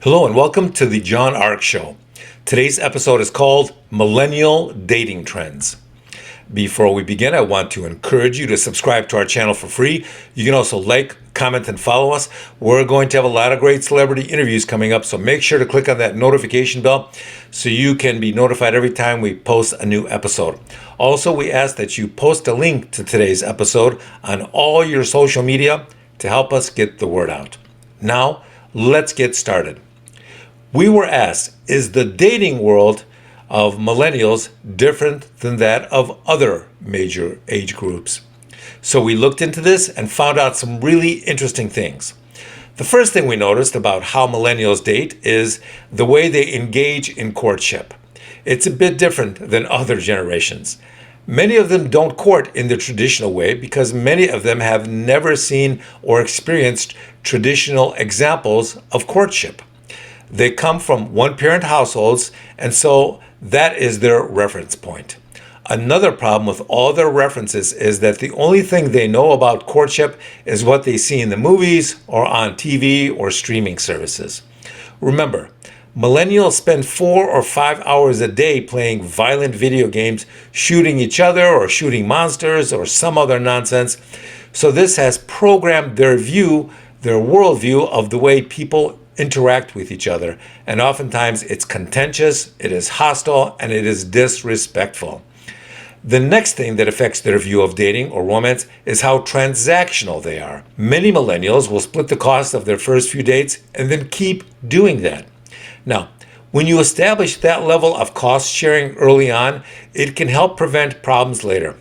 Hello and welcome to the John Ark Show. Today's episode is called Millennial Dating Trends. Before we begin, I want to encourage you to subscribe to our channel for free. You can also like, comment, and follow us. We're going to have a lot of great celebrity interviews coming up, so make sure to click on that notification bell so you can be notified every time we post a new episode. Also, we ask that you post a link to today's episode on all your social media to help us get the word out. Now, let's get started. We were asked, is the dating world of millennials different than that of other major age groups? So we looked into this and found out some really interesting things. The first thing we noticed about how millennials date is the way they engage in courtship. It's a bit different than other generations. Many of them don't court in the traditional way because many of them have never seen or experienced traditional examples of courtship. They come from one-parent households, and so that is their reference point. Another problem with all their references is that the only thing they know about courtship is what they see in the movies or on TV or streaming services. Remember, millennials spend 4 or 5 hours a day playing violent video games, shooting each other or shooting monsters or some other nonsense. So this has programmed their worldview of the way people interact with each other, and oftentimes it's contentious, it is hostile, and it is disrespectful. The next thing that affects their view of dating or romance is how transactional they are. Many millennials will split the cost of their first few dates and then keep doing that. Now, when you establish that level of cost sharing early on, it can help prevent problems later,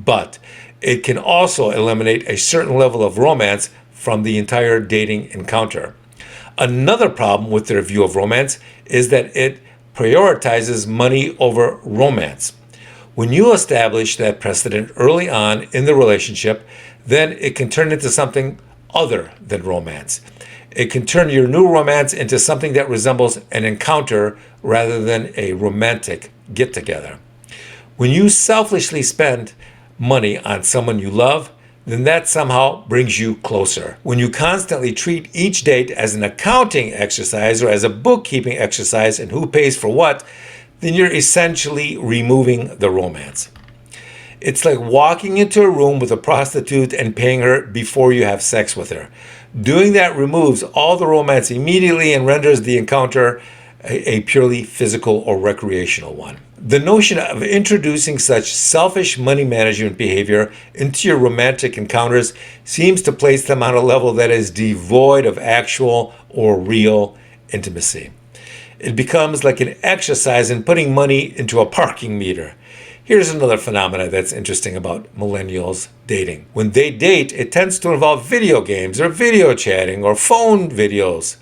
but it can also eliminate a certain level of romance from the entire dating encounter. Another problem with their view of romance is that it prioritizes money over romance. When you establish that precedent early on in the relationship, then it can turn into something other than romance. It can turn your new romance into something that resembles an encounter rather than a romantic get-together. When you selfishly spend money on someone you love, then that somehow brings you closer. When you constantly treat each date as an accounting exercise or as a bookkeeping exercise and who pays for what, then you're essentially removing the romance. It's like walking into a room with a prostitute and paying her before you have sex with her. Doing that removes all the romance immediately and renders the encounter a purely physical or recreational one. The notion of introducing such selfish money management behavior into your romantic encounters seems to place them on a level that is devoid of actual or real intimacy. It becomes like an exercise in putting money into a parking meter. Here's another phenomenon that's interesting about millennials dating. When they date, it tends to involve video games or video chatting or phone videos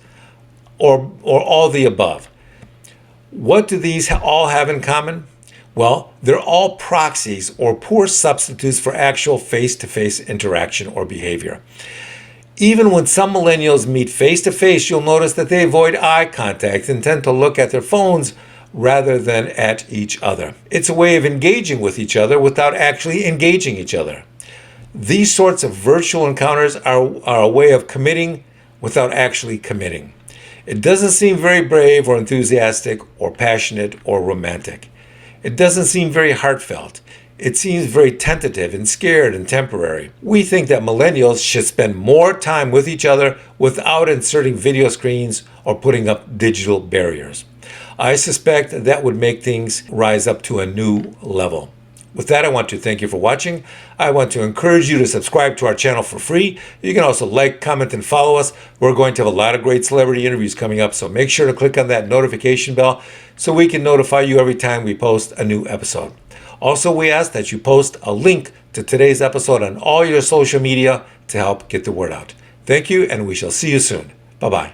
or all the above. What do these all have in common? Well, they're all proxies or poor substitutes for actual face-to-face interaction or behavior. Even when some millennials meet face-to-face, you'll notice that they avoid eye contact and tend to look at their phones rather than at each other. It's a way of engaging with each other without actually engaging each other. These sorts of virtual encounters are a way of committing without actually committing. It doesn't seem very brave or enthusiastic or passionate or romantic. It doesn't seem very heartfelt. It seems very tentative and scared and temporary. We think that millennials should spend more time with each other without inserting video screens or putting up digital barriers. I suspect that would make things rise up to a new level. With that, I want to thank you for watching. I want to encourage you to subscribe to our channel for free. You can also like, comment, and follow us. We're going to have a lot of great celebrity interviews coming up, so make sure to click on that notification bell so we can notify you every time we post a new episode. Also, we ask that you post a link to today's episode on all your social media to help get the word out. Thank you, and we shall see you soon. Bye-bye.